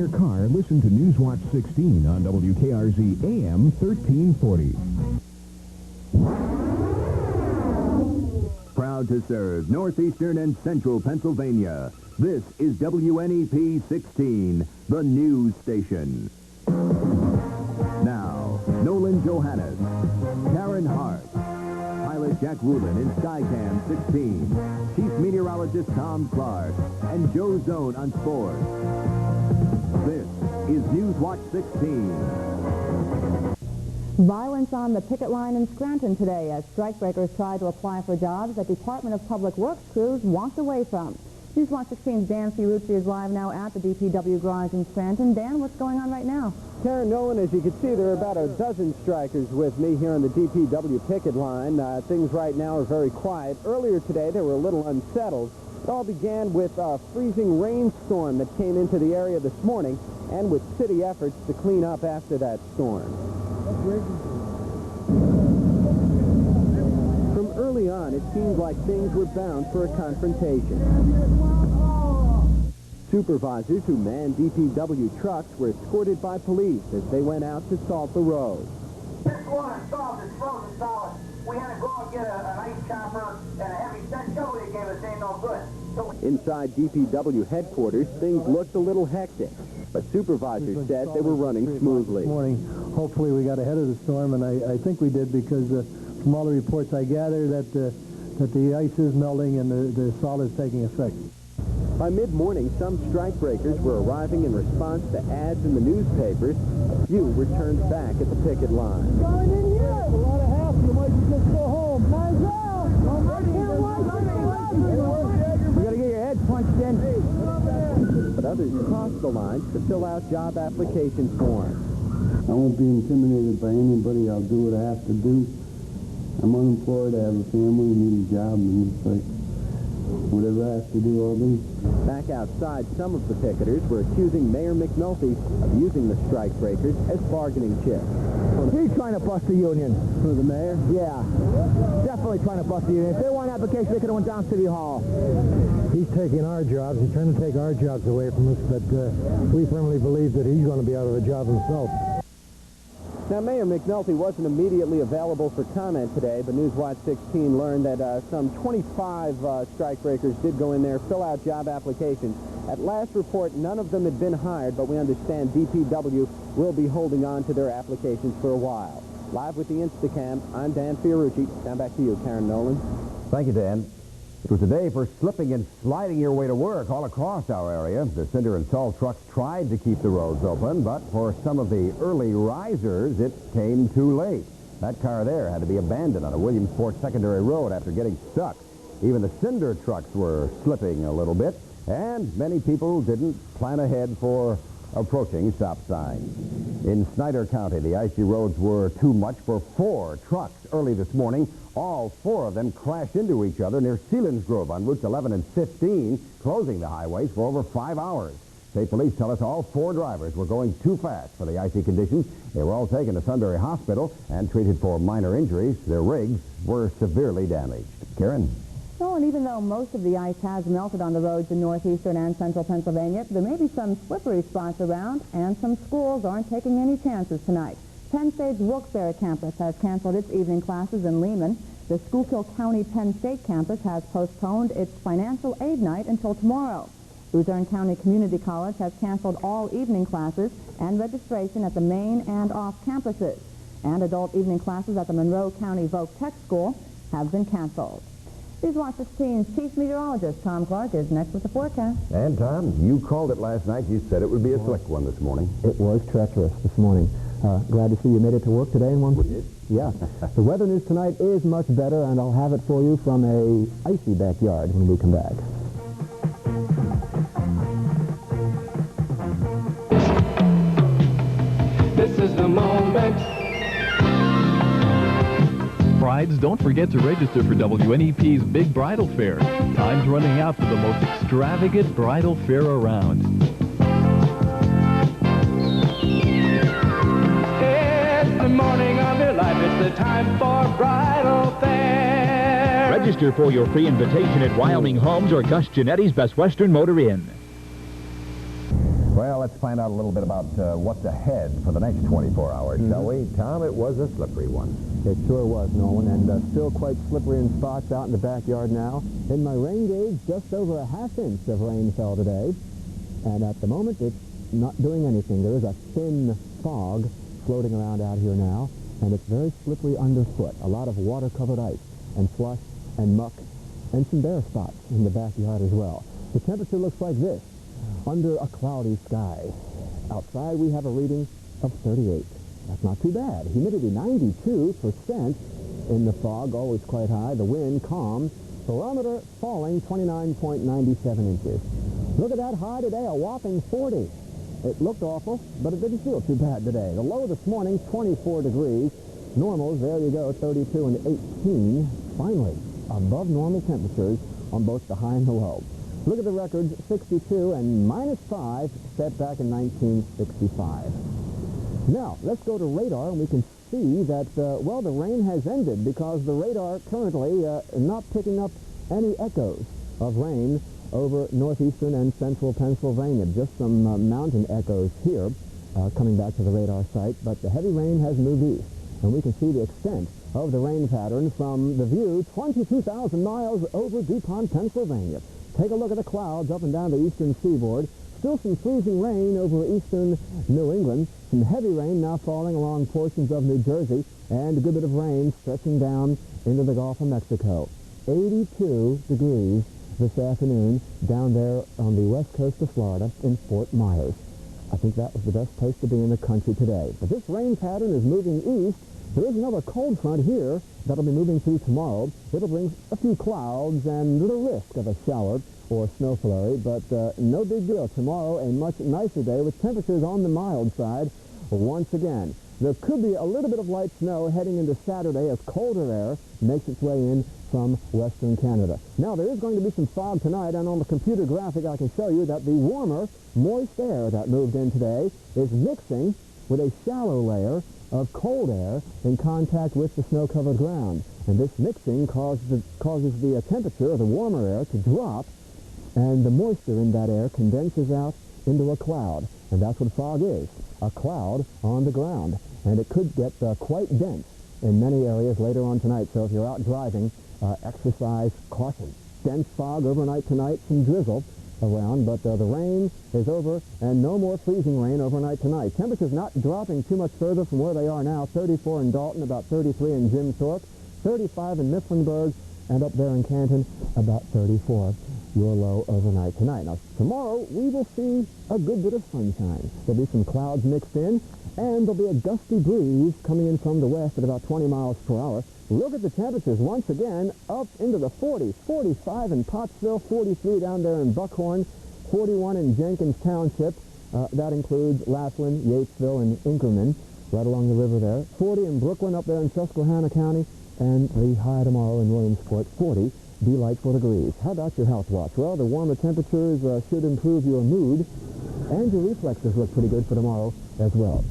your car, listen to Newswatch 16 on WKRZ AM 1340. Proud to serve northeastern and central Pennsylvania. This is WNEP 16, the news station. Now, Nolan Johannes, Karen Harch, pilot Jack Woolen in Skycam 16, chief meteorologist Tom Clark, and Joe Zone on sports. This is Newswatch 16. Violence on the picket line in Scranton today as strikebreakers tried to apply for jobs that Department of Public Works crews walked away from. Newswatch 16's Dan Fiorucci is live now at the DPW garage in Scranton. Dan, what's going on right now? Karen, Nolan, as you can see, there are about a dozen strikers with me here on the DPW picket line. Things right now are very quiet. Earlier today, they were a little unsettled. It all began with a freezing rainstorm that came into the area this morning and with city efforts to clean up after that storm. From early on, it seemed like things were bound for a confrontation. Supervisors who manned DPW trucks were escorted by police as they went out to salt the road. This one solved is frozen solid. We had to go and get an ice chopper and a heavy set shovel they gave us ain't no good. So inside DPW headquarters, things looked a little hectic, but supervisors said they were running smoothly. This morning, hopefully we got ahead of the storm, and I think we did because from all the reports I gather that the ice is melting and the salt is taking effect. By mid-morning, some strikebreakers were arriving in response to ads in the newspapers. A few were turned back at the picket line. Going in here! A lot of half, you might just go home. You gotta get your head punched in. But others crossed the lines to fill out job application forms. I won't be intimidated by anybody. I'll do what I have to do. I'm unemployed, I have a family, need a job, and it's like, whatever I have to do, I'll do. Back outside, some of the picketers were accusing Mayor McNulty of using the strikebreakers as bargaining chips. He's trying to bust the union. For the mayor? Yeah, definitely trying to bust the union. If they want an application, they could have went down City Hall. He's taking our jobs. He's trying to take our jobs away from us, but we firmly believe that he's going to be out of a job himself. Now, Mayor McNulty wasn't immediately available for comment today, but Newswatch 16 learned that some 25 strikebreakers did go in there, fill out job applications. At last report, none of them had been hired, but we understand DPW will be holding on to their applications for a while. Live with the Instacam, I'm Dan Fiorucci. Now back to you, Karen Nolan. Thank you, Dan. It was a day for slipping and sliding your way to work all across our area. The cinder and salt trucks tried to keep the roads open, but for some of the early risers, it came too late. That car there had to be abandoned on a Williamsport secondary road after getting stuck. Even the cinder trucks were slipping a little bit, and many people didn't plan ahead for approaching stop signs. In Snyder County, the icy roads were too much for 4 trucks early this morning. All 4 of them crashed into each other near Selinsgrove on routes 11 and 15, closing the highways for over 5 hours. State police tell us all 4 drivers were going too fast for the icy conditions. They were all taken to Sunbury Hospital and treated for minor injuries. Their rigs were severely damaged. Karen? So, and even though most of the ice has melted on the roads in northeastern and central Pennsylvania, there may be some slippery spots around, and some schools aren't taking any chances tonight. Penn State's Wilkes-Barre campus has canceled its evening classes in Lehman. The Schuylkill County Penn State campus has postponed its financial aid night until tomorrow. Luzerne County Community College has canceled all evening classes and registration at the main and off campuses. And adult evening classes at the Monroe County Voc Tech School have been canceled. Newswatch 16's chief meteorologist Tom Clark is next with the forecast. And Tom, you called it last night. You said it would be a slick one this morning. It was treacherous this morning. Glad to see you made it to work today in one piece. did? Yeah. The weather news tonight is much better, and I'll have it for you from a icy backyard when we come back. This is the moment. Brides, don't forget to register for WNEP's Big Bridal Fair. Time's running out for the most extravagant bridal fair around. It's the morning of your life. It's the time for bridal fair. Register for your free invitation at Wyoming Homes or Gus Genetti's Best Western Motor Inn. Well, let's find out a little bit about what's ahead for the next 24 hours, shall we? Tom, it was a slippery one. It sure was, Nolan, and still quite slippery in spots out in the backyard now. In my rain gauge, just over a half-inch of rain fell today, and at the moment it's not doing anything. There is a thin fog floating around out here now, and it's very slippery underfoot. A lot of water-covered ice and slush and muck and some bare spots in the backyard as well. The temperature looks like this, under a cloudy sky. Outside we have a reading of 38. That's not too bad. Humidity 92% in the fog, always quite high. The wind calm. Barometer falling 29.97 inches. Look at that high today, a whopping 40. It looked awful, but it didn't feel too bad today. The low this morning, 24 degrees. Normals, there you go, 32 and 18. Finally, above normal temperatures on both the high and the low. Look at the records, 62 and -5 set back in 1965. Now, let's go to radar, and we can see that, well, the rain has ended because the radar currently not picking up any echoes of rain over northeastern and central Pennsylvania. Just some mountain echoes here coming back to the radar site, but the heavy rain has moved east, and we can see the extent of the rain pattern from the view 22,000 miles over DuPont, Pennsylvania. Take a look at the clouds up and down the eastern seaboard. Still some freezing rain over eastern New England. Some heavy rain now falling along portions of New Jersey, and a good bit of rain stretching down into the Gulf of Mexico. 82 degrees this afternoon down there on the west coast of Florida in Fort Myers. I think that was the best place to be in the country today. But this rain pattern is moving east. There is another cold front here that'll be moving through tomorrow. It'll bring a few clouds and the risk of a shower or snow flurry, but no big deal. Tomorrow, a much nicer day with temperatures on the mild side once again. There could be a little bit of light snow heading into Saturday as colder air makes its way in from western Canada. Now, there is going to be some fog tonight, and on the computer graphic I can show you that the warmer, moist air that moved in today is mixing with a shallow layer of cold air in contact with the snow-covered ground. And this mixing causes the temperature of the warmer air to drop, and the moisture in that air condenses out into a cloud. And that's what fog is, a cloud on the ground. And it could get quite dense in many areas later on tonight. So if you're out driving, exercise caution. Dense fog overnight tonight, some drizzle around, but the rain is over, and no more freezing rain overnight tonight. Temperatures not dropping too much further from where they are now. 34 in Dalton, about 33 in Jim Thorpe, 35 in Mifflinburg, and up there in Canton, about 34. Your low overnight tonight. Now, tomorrow, we will see a good bit of sunshine. There'll be some clouds mixed in, and there'll be a gusty breeze coming in from the west at about 20 miles per hour. Look at the temperatures once again up into the 40s. 45 in Pottsville, 43 down there in Buckhorn, 41 in Jenkins Township. That includes Laughlin, Yatesville, and Inkerman, right along the river there. 40 in Brooklyn up there in Susquehanna County, and the high tomorrow in Williamsport, 40. Delightful degrees. How about your health watch? Well, the warmer temperatures should improve your mood, and your reflexes look pretty good for tomorrow as well.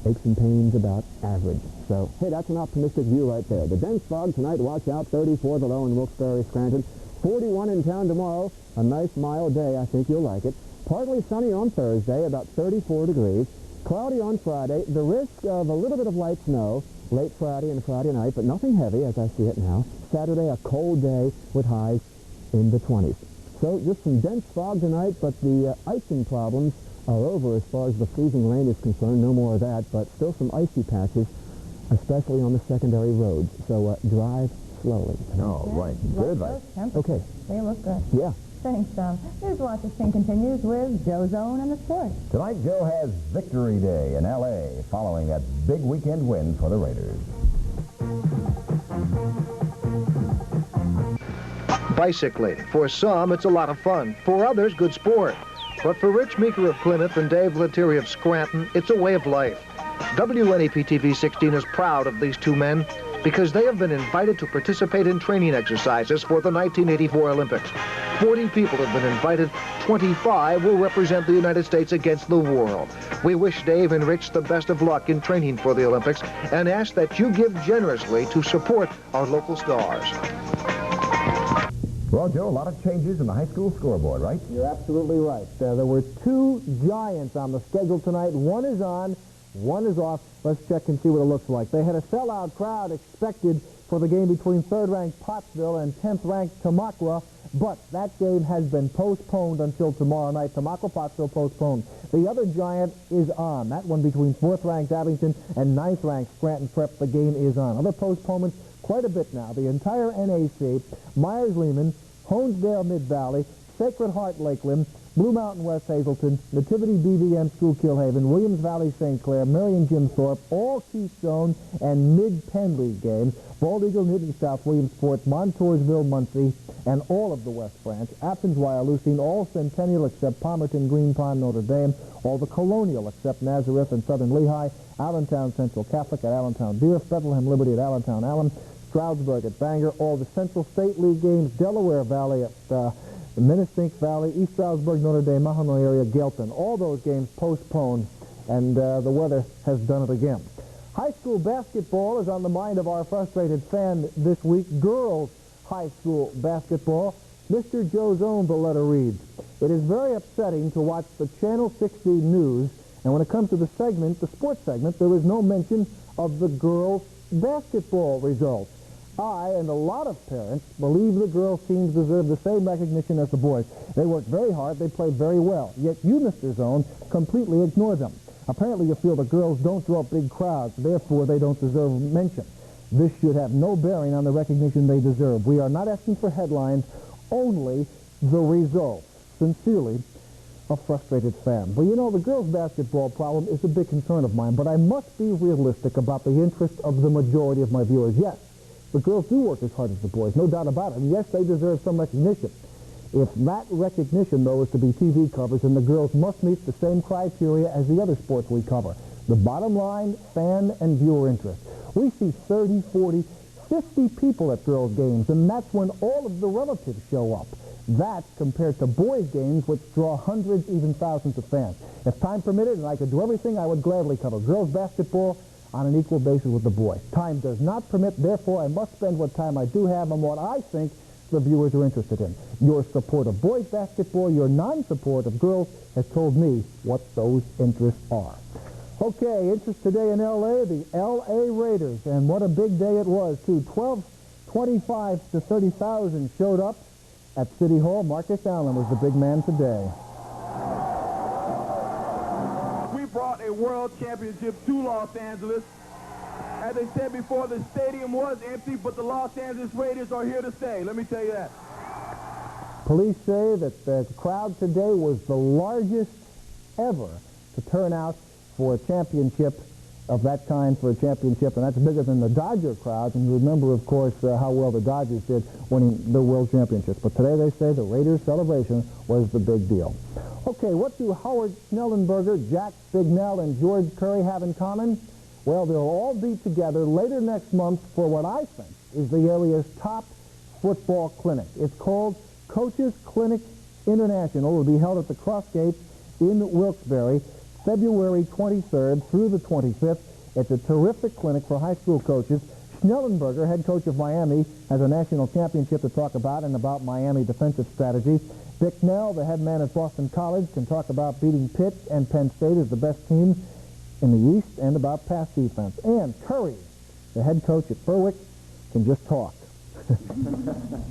Aches and pains about average. So, hey, that's an optimistic view right there. The dense fog tonight, watch out, 34 the low in Wilkes-Barre, Scranton. 41 in town tomorrow. A nice mild day. I think you'll like it. Partly sunny on Thursday, about 34 degrees. Cloudy on Friday. The risk of a little bit of light snow late Friday and Friday night, but nothing heavy as I see it now. Saturday, a cold day with highs in the 20s. So just some dense fog tonight, but the icing problems are over as far as the freezing rain is concerned. No more of that, but still some icy patches, especially on the secondary roads. So drive slowly. Oh, right. Good advice. Okay. They look good. Yeah. Thanks, Tom. Newswatch 16 continues with Joe Zone and the sports. Tonight, Joe has Victory Day in L.A. following that big weekend win for the Raiders. Bicycling. For some, it's a lot of fun. For others, good sport. But for Rich Meeker of Plymouth and Dave Lettieri of Scranton, it's a way of life. WNEP-TV 16 is proud of these two men because they have been invited to participate in training exercises for the 1984 Olympics. 40 people have been invited. 25 will represent the United States against the world. We wish Dave and Rich the best of luck in training for the Olympics and ask that you give generously to support our local stars. Well, Joe, a lot of changes in the high school scoreboard, right? You're absolutely right. There were two giants on the schedule tonight. One is on, one is off. Let's check and see what it looks like. They had a sellout crowd expected for the game between 3rd-ranked Pottsville and 10th-ranked Tamaqua, but that game has been postponed until tomorrow night. Tamaqua-Pottsville postponed. The other giant is on. That one between 4th-ranked Abington and 9th-ranked Scranton Prep. The game is on. Other postponements, quite a bit now. The entire NAC, Myers-Lehman, Honesdale Mid-Valley, Sacred Heart Lakeland, Blue Mountain West Hazleton, Nativity BVM School Kilhaven, Williams Valley St. Clair, Marion Jim Thorpe, all Keystone and Mid-Penn League games, Bald Eagle, Newton South, Williamsport, Montoursville, Muncie, and all of the West Branch, Athens, Wyalusing, all Centennial except Palmerton, Green Pond, Notre Dame, all the Colonial except Nazareth and Southern Lehigh, Allentown Central Catholic at Allentown Deer, Bethlehem Liberty at Allentown Allen, Stroudsburg at Bangor, all the Central State League games, Delaware Valley at Minisink Valley, East Stroudsburg, Notre Dame, Mahanoy area, Gelton. All those games postponed, and the weather has done it again. High school basketball is on the mind of our frustrated fan this week. Girls high school basketball. Mr. Joe Zone, the letter reads, "It is very upsetting to watch the Channel 16 news, and when it comes to the segment, the sports segment, there is no mention of the girls' basketball results. I and a lot of parents believe the girls' teams deserve the same recognition as the boys. They worked very hard, they played very well, yet you, Mr. Zone, completely ignore them. Apparently you feel the girls don't draw big crowds, therefore they don't deserve mention. This should have no bearing on the recognition they deserve. We are not asking for headlines, only the results. Sincerely, a frustrated fan." Well, you know, the girls' basketball problem is a big concern of mine, but I must be realistic about the interest of the majority of my viewers. Yes, the girls do work as hard as the boys, no doubt about it. And yes, they deserve some recognition. If that recognition, though, is to be TV coverage, then the girls must meet the same criteria as the other sports we cover. The bottom line, fan and viewer interest. We see 30, 40, 50 people at girls' games, and that's when all of the relatives show up. That's compared to boys' games, which draw hundreds, even thousands of fans. If time permitted and I could do everything, I would gladly cover girls' basketball on an equal basis with the boys. Time does not permit, therefore I must spend what time I do have on what I think the viewers are interested in. Your support of boys basketball, your non-support of girls, has told me what those interests are. Okay, interest today in L.A., the L.A. Raiders, and what a big day it was, too. 25 to 30,000 showed up at City Hall. Marcus Allen was the big man today. We brought a world championship to Los Angeles. As I said before, the stadium was empty, but the Los Angeles Raiders are here to stay. Let me tell you that. Police say that the crowd today was the largest ever to turn out for a championship of that kind, for a championship, and that's bigger than the Dodger crowd. And you remember, of course, how well the Dodgers did winning the World Championships. But today they say the Raiders' celebration was the big deal. Okay, what do Howard Schnellenberger, Jack Bignell, and George Curry have in common? Well, they'll all be together later next month for what I think is the area's top football clinic. It's called Coaches Clinic International. It will be held at the Cross Gates in Wilkes-Barre, February 23rd through the 25th. It's a terrific clinic for high school coaches. Schnellenberger, head coach of Miami, has a national championship to talk about and about Miami defensive strategy. Bicknell, the head man at Boston College, can talk about beating Pitt and Penn State as the best team in the East and about pass defense. And Curry, the head coach at Berwick, can just talk.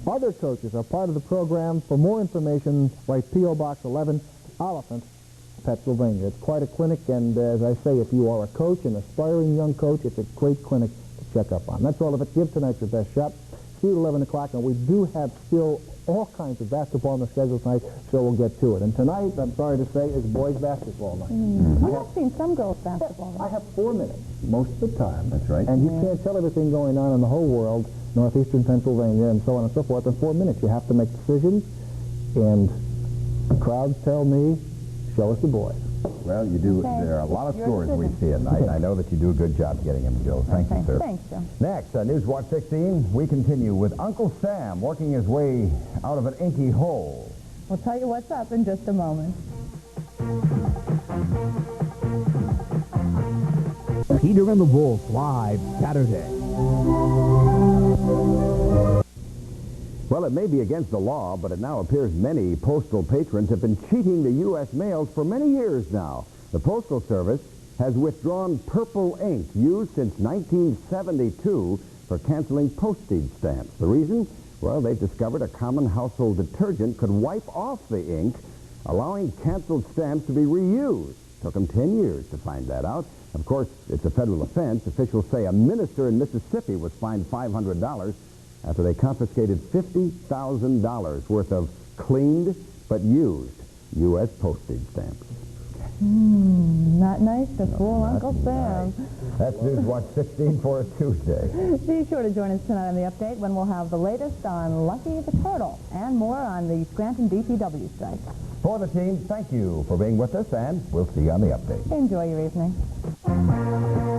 Other coaches are part of the program. For more information, write P.O. Box 11, Oliphant, Pennsylvania. It's quite a clinic, and as I say, if you are a coach, an aspiring young coach, it's a great clinic to check up on. That's all of it. Give tonight your best shot. See you at 11 o'clock, and we do have still all kinds of basketball on the schedule tonight, so we'll get to it. And tonight, I'm sorry to say, is boys basketball night. You have seen some girls basketball, right? I have 4 minutes most of the time. That's right. And you can't tell everything going on in the whole world, northeastern Pennsylvania, and so on and so forth, in 4 minutes. You have to make decisions, and the crowds tell me, show us the boys. Well, you do. Okay. There are a lot of scores we see at night. I know that you do a good job getting them, Joe. Thank you, sir. Thanks, Joe. Next, Newswatch 16, we continue with Uncle Sam working his way out of an inky hole. We'll tell you what's up in just a moment. Peter and the Wolf live Saturday. Well, it may be against the law, but it now appears many postal patrons have been cheating the U.S. mails for many years now. The Postal Service has withdrawn purple ink used since 1972 for canceling postage stamps. The reason? Well, they've discovered a common household detergent could wipe off the ink, allowing canceled stamps to be reused. Took them 10 years to find that out. Of course, it's a federal offense. Officials say a minister in Mississippi was fined $500 after they confiscated $50,000 worth of cleaned but used U.S. postage stamps. Not nice to fool Uncle Sam. Nice. That's Newswatch 16 for a Tuesday. Be sure to join us tonight on the update when we'll have the latest on Lucky the Turtle and more on the Scranton DPW strike. For the team, thank you for being with us, and we'll see you on the update. Enjoy your evening.